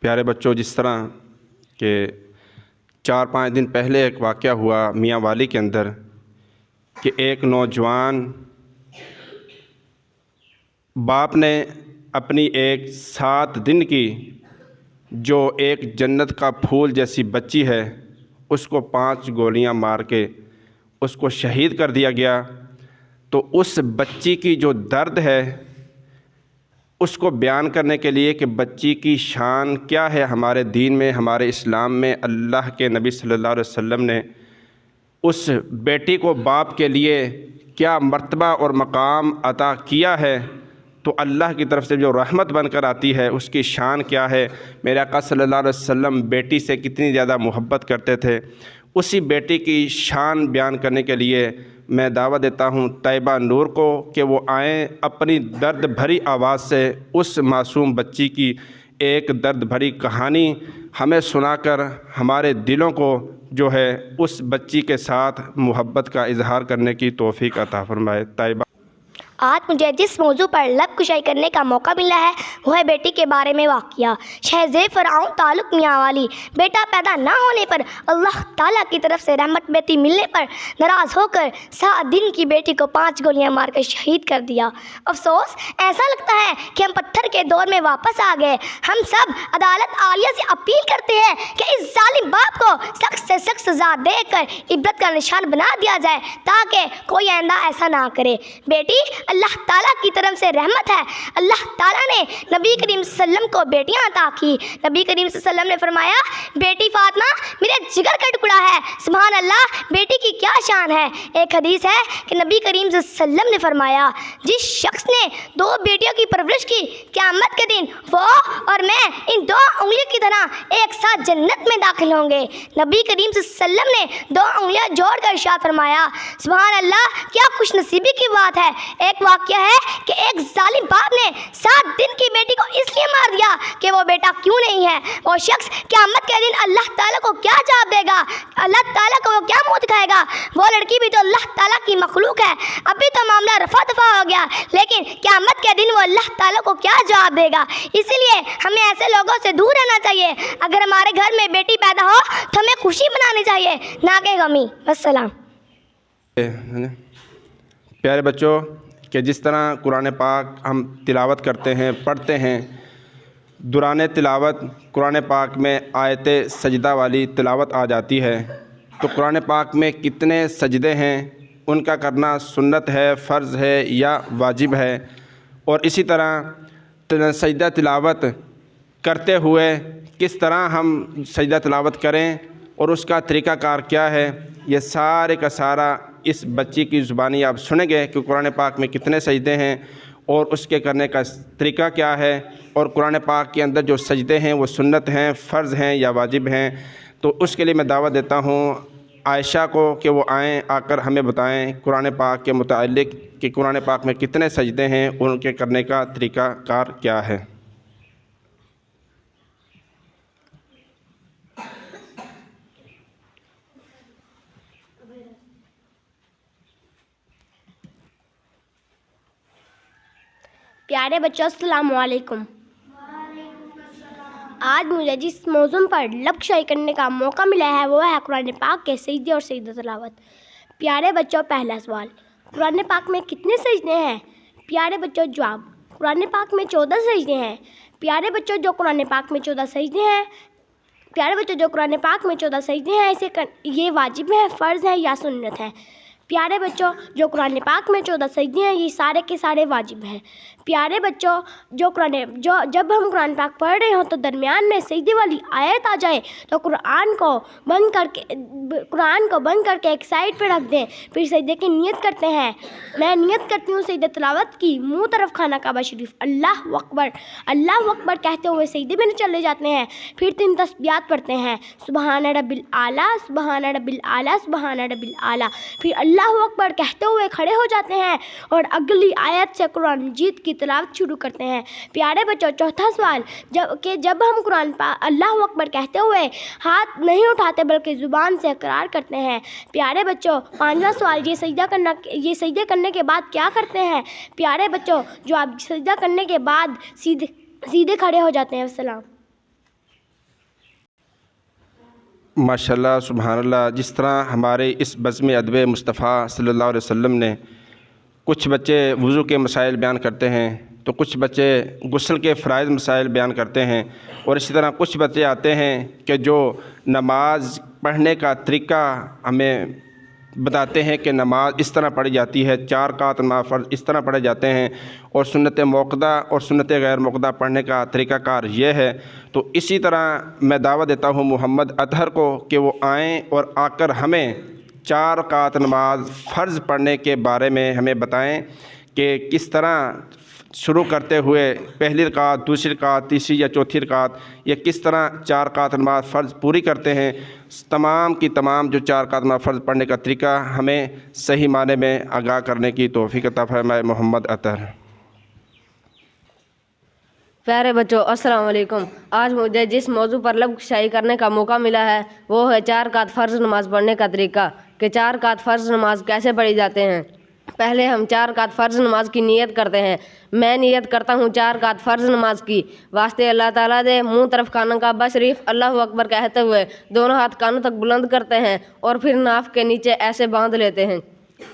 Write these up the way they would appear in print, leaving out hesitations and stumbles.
پیارے بچوں، جس طرح کہ 4-5 دن پہلے ایک واقعہ ہوا میاں والی کے اندر کہ ایک نوجوان باپ نے اپنی ایک 7 دن کی جو ایک جنت کا پھول جیسی بچی ہے اس کو 5 گولیاں مار کے اس کو شہید کر دیا گیا۔ تو اس بچی کی جو درد ہے اس کو بیان کرنے کے لیے کہ بچی کی شان کیا ہے ہمارے دین میں، ہمارے اسلام میں، اللہ کے نبی صلی اللہ علیہ وسلم نے اس بیٹی کو باپ کے لیے کیا مرتبہ اور مقام عطا کیا ہے، تو اللہ کی طرف سے جو رحمت بن کر آتی ہے اس کی شان کیا ہے۔ میرے آقا صلی اللہ علیہ وسلم بیٹی سے کتنی زیادہ محبت کرتے تھے، اسی بیٹی کی شان بیان کرنے کے لیے میں دعوت دیتا ہوں طیبہ نور کو کہ وہ آئیں، اپنی درد بھری آواز سے اس معصوم بچی کی ایک درد بھری کہانی ہمیں سنا کر ہمارے دلوں کو جو ہے اس بچی کے ساتھ محبت کا اظہار کرنے کی توفیق عطا فرمائے۔ طیبہ۔ آج مجھے جس موضوع پر لب کشائی کرنے کا موقع ملا ہے وہ ہے بیٹی کے بارے میں واقعہ۔ شہزادے فرعون تعلق میاں والی بیٹا پیدا نہ ہونے پر اللہ تعالیٰ کی طرف سے رحمت بیٹی ملنے پر ناراض ہو کر 7 دن کی بیٹی کو 5 گولیاں مار کر شہید کر دیا۔ افسوس، ایسا لگتا ہے کہ ہم پتھر کے دور میں واپس آ گئے۔ ہم سب عدالت عالیہ سے اپیل کرتے ہیں کہ اس ظالم باپ کو سخت سے سخت سزا دے کر عبرت کا نشان بنا دیا جائے تاکہ کوئی آئندہ ایسا نہ کرے۔ بیٹی اللہ تعالیٰ کی طرف سے رحمت ہے۔ اللہ تعالیٰ نے نبی کریم صلی اللہ علیہ وسلم کو بیٹیاں عطا کی۔ نبی کریم صلی اللہ علیہ وسلم نے فرمایا، بیٹی فاطمہ میرے جگر کا ٹکڑا ہے۔ سبحان اللہ، بیٹی کی کیا شان ہے۔ ایک حدیث ہے کہ نبی کریم صلی اللہ علیہ وسلم نے فرمایا، جس شخص نے 2 بیٹیوں کی پرورش کی، قیامت کے دن وہ اور میں ان 2 انگلیوں کی طرح ایک ساتھ جنت میں داخل ہوں گے۔ نبی کریم صلی اللہ علیہ وسلم نے 2 انگلیاں جوڑ کر ارشاد فرمایا، سبحان اللہ، کیا خوش نصیبی کی بات ہے۔ ایک واقعہ ہے کہ ایک ظالم باپ نے 7 دن کی بیٹی کو اس لیے مار دیا کہ وہ بیٹا کیوں نہیں ہے۔ وہ شخص قیامت کے دن اللہ تعالیٰ کو کیا جواب دے گا، اللہ تعالیٰ کو وہ کیا منہ دکھائے گا۔ وہ لڑکی بھی تو اللہ تعالیٰ کی مخلوق ہے۔ ابھی تو معاملہ رفع دفع ہو گیا، لیکن قیامت کے دن وہ اللہ تعالیٰ کو کیا جواب دے گا۔ اسی لیے ہمیں ایسے لوگوں سے دور رہنا چاہیے۔ اگر ہمارے گھر میں بیٹی پیدا ہو تو ہمیں خوشی منانی چاہیے، نہ کہ غمی۔ السلام۔ پیارے بچوں، کہ جس طرح قرآن پاک ہم تلاوت کرتے ہیں، پڑھتے ہیں، دوران تلاوت قرآن پاک میں آیت سجدہ والی تلاوت آ جاتی ہے، تو قرآن پاک میں کتنے سجدے ہیں، ان کا کرنا سنت ہے، فرض ہے یا واجب ہے، اور اسی طرح سجدہ تلاوت کرتے ہوئے کس طرح ہم سجدہ تلاوت کریں اور اس کا طریقہ کار کیا ہے، یہ سارے کا سارا اس بچی کی زبانی آپ سنیں گے کہ قرآن پاک میں کتنے سجدے ہیں اور اس کے کرنے کا طریقہ کیا ہے، اور قرآن پاک کے اندر جو سجدے ہیں وہ سنت ہیں، فرض ہیں یا واجب ہیں۔ تو اس کے لیے میں دعوت دیتا ہوں عائشہ کو کہ وہ آئیں، آ کر ہمیں بتائیں قرآن پاک کے متعلق کہ قرآن پاک میں کتنے سجدے ہیں، ان کے کرنے کا طریقہ کار کیا ہے۔ پیارے بچوں، السلام علیکم۔ آج مجھے جس موضوع پر لب کشائی کرنے کا موقع ملا ہے وہ ہے قرآن پاک کے سجدے اور سجدہ تلاوت۔ پیارے بچوں، پہلا سوال، قرآن پاک میں کتنے سجدے ہیں؟ پیارے بچوں، جواب، قرآن پاک میں 14 سجدے ہیں۔ پیارے بچوں، جو قرآن پاک میں 14 سجدے ہیں، یہ واجب ہے، فرض ہے یا سنت ہے؟ پیارے بچوں، جو قرآن پاک میں 14 سجدے ہیں یہ سارے کے سارے واجب ہیں۔ پیارے بچوں، جب ہم قرآن پاک پڑھ رہے ہوں تو درمیان میں سجدے والی آیت آ جائے تو قرآن کو بند کر کے ایک سائڈ پہ رکھ دیں، پھر سجدے کی نیت کرتے ہیں۔ میں نیت کرتی ہوں سجدہ تلاوت کی، منہ طرف خانہ کعبہ شریف، اللہ اکبر اللہ اکبر کہتے ہوئے سجدے میں چلے جاتے ہیں، پھر 3 تسبیحات پڑھتے ہیں، سبحان رب الاعلیٰ، سبحان رب الاعلیٰ، سبحان رب الاعلیٰ، پھر اللہ اکبر کہتے ہوئے کھڑے ہو جاتے ہیں اور اگلی آیت سے قرآن مجید کی تلاوت شروع کرتے ہیں۔ پیارے بچوں، چوتھا سوال، جب ہم قرآن اللہ اکبر کہتے ہوئے ہاتھ نہیں اٹھاتے بلکہ زبان سے اقرار کرتے ہیں۔ پیارے بچوں، 5واں سوال، یہ سجدہ کرنے کے بعد کیا کرتے ہیں؟ پیارے بچوں، جو آپ سجدہ کرنے کے بعد سیدھے کھڑے ہو جاتے ہیں۔ السلام۔ माशाल्लाह सुभान अल्लाह, जिस तरह हमारे इस बज़्म अदब मुस्तफ़ा सल्लल्लाहु अलैहि वसल्लम ने कुछ बच्चे वज़ू के मसाइल बयान करते हैं, तो कुछ बच्चे गुस्ल के फ़राइज़ मसाइल बयान करते हैं, और इसी तरह कुछ बच्चे आते हैं कि जो नमाज़ पढ़ने का तरीक़ा हमें बताते हैं कि नमाज इस तरह पढ़ी जाती है, 4 रकात नमाज़ फ़र्ज़ इस तरह पढ़े जाते हैं, और सुन्नत मौक़दा और सुन्नत गैर मौक़दा पढ़ने का तरीक़ाकार ये है। तो इसी तरह मैं दावत देता हूँ मोहम्मद अतहर को कि वो आएँ और आकर हमें 4 रकात नमाज फ़र्ज़ पढ़ने के बारे में हमें बताएँ कि किस तरह शुरू करते हुए पहली रकात, दूसरी रकात, तीसरी या चौथी रकात, या किस तरह 4 रकात नमाज फ़र्ज़ पूरी करते हैं। तमाम की तमाम जो 4 रकात नमाज फ़र्ज़ पढ़ने का तरीक़ा हमें सही माने में आगाह करने की तौफ़ीक़ अता फ़रमाए मोहम्मद अतहर। प्यारे बच्चों, अस्सलाम वालेकुम। आज मुझे जिस मौजू पर लब कुशाई करने का मौका मिला है वो है 4 रकात फ़र्ज़ नमाज़ पढ़ने का तरीका, कि 4 रकात फ़र्ज़ नमाज कैसे पढ़ी जाते हैं। पहले हम 4 रकात फ़र्ज़ नमाज की नीयत करते हैं। मैं नीयत करता हूँ 4 रकात फ़र्ज़ नमाज की वास्ते अल्लाह ताला दे मुँह तरफ खाना काबा शरीफ अल्लाह अकबर कहते हुए दोनों हाथ कानों तक बुलंद करते हैं और फिर नाफ के नीचे ऐसे बांध लेते हैं।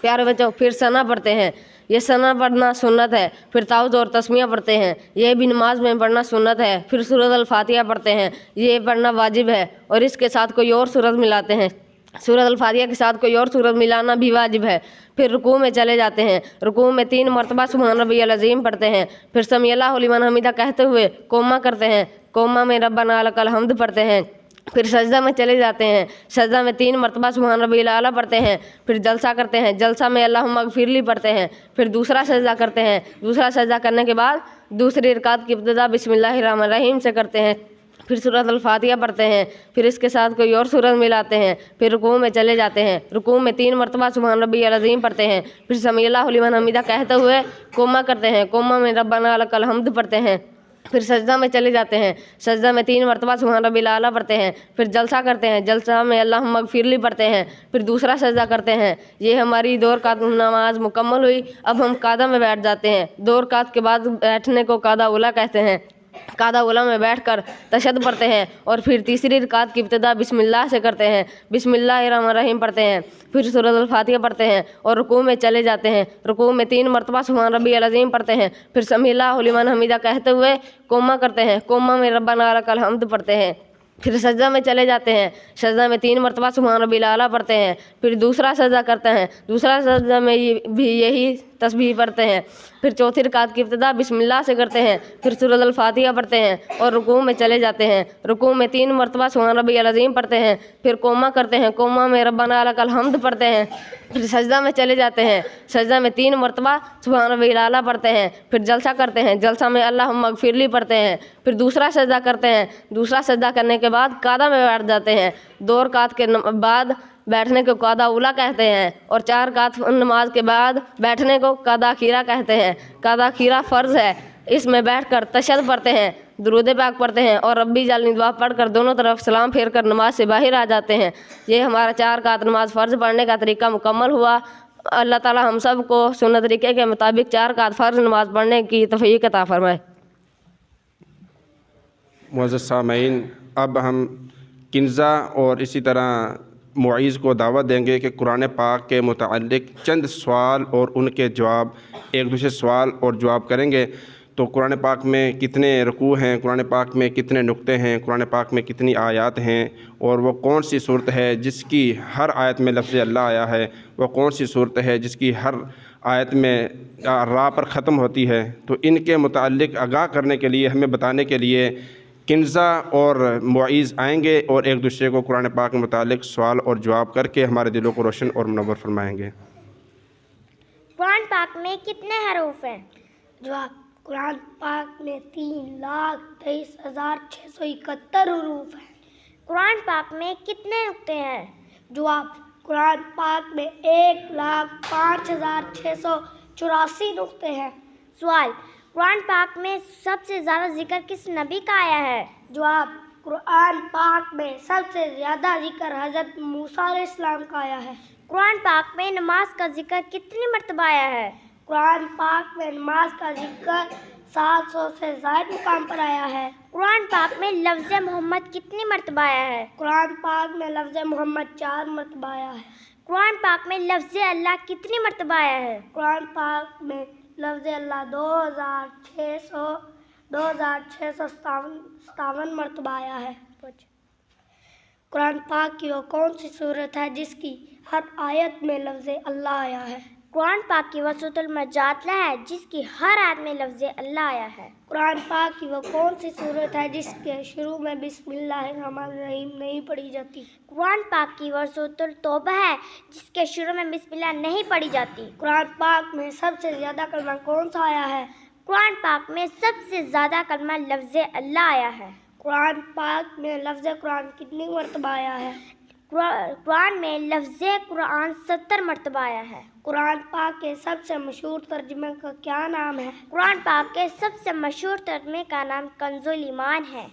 प्यारे बच्चों, फिर सना पढ़ते हैं। ये सना पढ़ना सुन्नत है। फिर ताउज़ और तस्मिया पढ़ते हैं, ये भी नमाज में पढ़ना सुन्नत है। फिर सूरत अल फातिहा पढ़ते हैं, ये पढ़ना वाजिब है, और इसके साथ कोई और सूरत मिलाते हैं। सूरत अल फातिहा के साथ कोई और सूरत मिलाना भी वाजिब है। फिर रुकू में चले जाते हैं। रुकू में 3 मरतबा सुभान रब्बियल अज़ीम पढ़ते हैं। फिर समी अल्लाहु लिमन हमीदा कहते हुए कोमा करते हैं। कोमा में रब्बना लकल हम्द पढ़ते हैं। फिर सजदा में चले जाते हैं। सजदा में 3 मरतबा सुभान रब्बिल आला पढ़ते हैं। फिर जलसा करते हैं। जलसा में अल्लाहुम्मा अग़फ़िरली पढ़ते हैं। फिर दूसरा सजदा करते हैं। दूसरा सजदा करने के बाद दूसरी रकात की इब्तिदा बिस्मिल्लाहिर रहमानिर रहीम से करते हैं। फिर सूरत अल फातिहा पढ़ते हैं। फिर इसके साथ कोई और सूरत मिलाते हैं। फिर रुकू में चले जाते हैं। रुकू में 3 मरतबा सुभान रब्बियल अज़ीम पढ़ते हैं। फिर समी अल्लाहु लिमन हमीदा कहते हुए कोमा करते हैं। कोमा में रब्बना लकल हम्द पढ़ते हैं। फिर सजदा में चले जाते हैं। सजदा में 3 मरतबा सुभान रब्बिल आला पढ़ते हैं। फिर जलसा करते हैं। जलसा में अल्लाहुम्मा अग़फ़िरली पढ़ते हैं। फिर दूसरा सजदा करते हैं। ये हमारी 2 रकात नमाज मुकम्मल हुई। अब हम कादा में बैठ जाते हैं। 2 रकात के बाद बैठने को कादा उला कहते हैं। कादा उला में बैठकर तशहद पढ़ते हैं, और फिर तीसरी रकात की इब्तिदा बिस्मिल्लाह से करते हैं। बिस्मिल्लाहिर रहमानिर रहीम पढ़ते हैं। फिर सूरत अल फातिहा पढ़ते हैं और रुकू में चले जाते हैं। रुकू में 3 मरतबा सुभान रब्बियल अज़ीम पढ़ते हैं। फिर समी अल्लाहु लिमन हमीदा कहते हुए कोमा करते हैं। कोमा में रब्बना लकल हम्द पढ़ते हैं। फिर सजदा में चले जाते हैं। सजदा में 3 मरतबा सुभान रब्बिल आला पढ़ते हैं। फिर दूसरा सजदा करते हैं। दूसरा सजदा में भी यही तस्बीह पढ़ते हैं। फिर चौथी रकात की इब्तिदा बिस्मिल्लाह से करते हैं। फिर सूरत अल फातिहा पढ़ते हैं और रुकू में चले जाते हैं। रुकू में 3 मरतबा सुभान रब्बियल अज़ीम पढ़ते हैं। फिर कोमा करते हैं। कोमा में रब्बना लकल हम्द पढ़ते हैं। फिर सजदा में चले जाते हैं। सजदा में 3 मरतबा सुभान रब्बिल आला पढ़ते हैं। फिर जलसा करते हैं। जलसा में अल्लाहुम्मा अग़फ़िरली पढ़ते हैं। फिर दूसरा सजदा करते हैं। दूसरा सजदा करने के बाद कादा में बैठ जाते हैं। 2 रकात के बाद बैठने को कादा उला कहते हैं, और 4 रकात नमाज के बाद बैठने को कादा खीरा कहते हैं। कादा खीरा फ़र्ज़ है। इसमें बैठकर तशहद पढ़ते हैं, दुरूद पाक पढ़ते हैं, और रब्बी जालनी दुआ पढ़कर दोनों तरफ सलाम फेर कर नमाज से बाहर आ जाते हैं। ये हमारा 4 रकात नमाज फ़र्ज़ पढ़ने का तरीका मुकम्मल हुआ। अल्लाह ताला हम सब को सुन्नत तरीके के मुताबिक 4 रकात फ़र्ज़ नमाज पढ़ने की तौफ़ीक़ अता फ़रमाए। मुअज़्ज़ज़ सामईन, अब हम किन्ज़ा और इसी तरह मुईज़ को दावत देंगे कि कुरान पाक के मुताल्लिक़ चंद सवाल और उनके जवाब, एक दूसरे सवाल और जवाब करेंगे। तो कुरान पाक में कितने रुकू हैं, कुरान पाक में कितने नुक्ते हैं, कुरान पाक में कितनी आयत हैं, और वो कौन सी सूरत है जिसकी हर आयत में लफ्ज़ अल्लाह आया है, वो कौन सी सूरत है जिसकी हर आयत में रा पर ख़त्म होती है। तो इनके मुताल्लिक़ आगाह करने के लिए, हमें बताने के लिए किन्ज़ा और मुईज़ आएंगे और एक दूसरे को कुरान पाक के मुतालिक सवाल और जवाब करके हमारे दिलों को रोशन और मुनव्वर फरमाएंगे। कुरान पाक में कितने हरूफ हैं? जवाब, कुरान पाक में 3,23,671 हरूफ हैं। कुरान पाक में कितने नुक्ते हैं? जवाब, कुरान पाक में 1,05,684 नुक्ते हैं। सवाल, कुरान पाक में सबसे ज़्यादा जिक्र किस नबी का आया है? जवाब, कुरान पाक में सबसे ज़्यादा जिक्र हज़रत मूसा अलैहिस्सलाम का आया है। कुरान पाक में नमाज का जिक्र कितनी मरतबा आया है? कुरान पाक में नमाज का जिक्र 700 से ज़ायद मुकाम पर आया है। قرآن پاک میں لفظ محمد کتنی مرتبہ آیا ہے؟ قرآن پاک میں لفظ محمد 4 مرتبہ آیا ہے۔ قرآن پاک میں لفظ اللہ کتنی مرتبہ آیا ہے؟ قرآن پاک میں لفظ اللہ 2657 مرتبہ آیا ہے۔ قرآن پاک کی وہ کون سی صورت ہے جس کی ہر آیت میں لفظ اللہ آیا ہے؟ قرآن پاک کی وہ سورۃ المجادلہ ہے جس کی ہر آیت میں لفظ اللہ آیا ہے۔ قرآن پاک کی وہ کون سی صورت ہے جس کے شروع میں بسم اللہ الرحمن الرحیم نہیں پڑھی جاتی؟ قرآن پاک کی وہ سورۃ التوبہ ہے جس کے شروع میں بسم اللہ نہیں پڑھی جاتی۔ قرآن پاک میں سب سے زیادہ کلمہ کون سا آیا ہے؟ قرآن پاک میں سب سے زیادہ کلمہ لفظ اللہ آیا ہے۔ قرآن پاک میں لفظ قرآن کتنی مرتبہ آیا ہے؟ قرآن میں لفظ قرآن 70 مرتبہ آیا ہے۔ قرآن پاک کے سب سے مشہور ترجمے کا کیا نام ہے؟ قرآن پاک کے سب سے مشہور ترجمے کا نام کنز الایمان ہے۔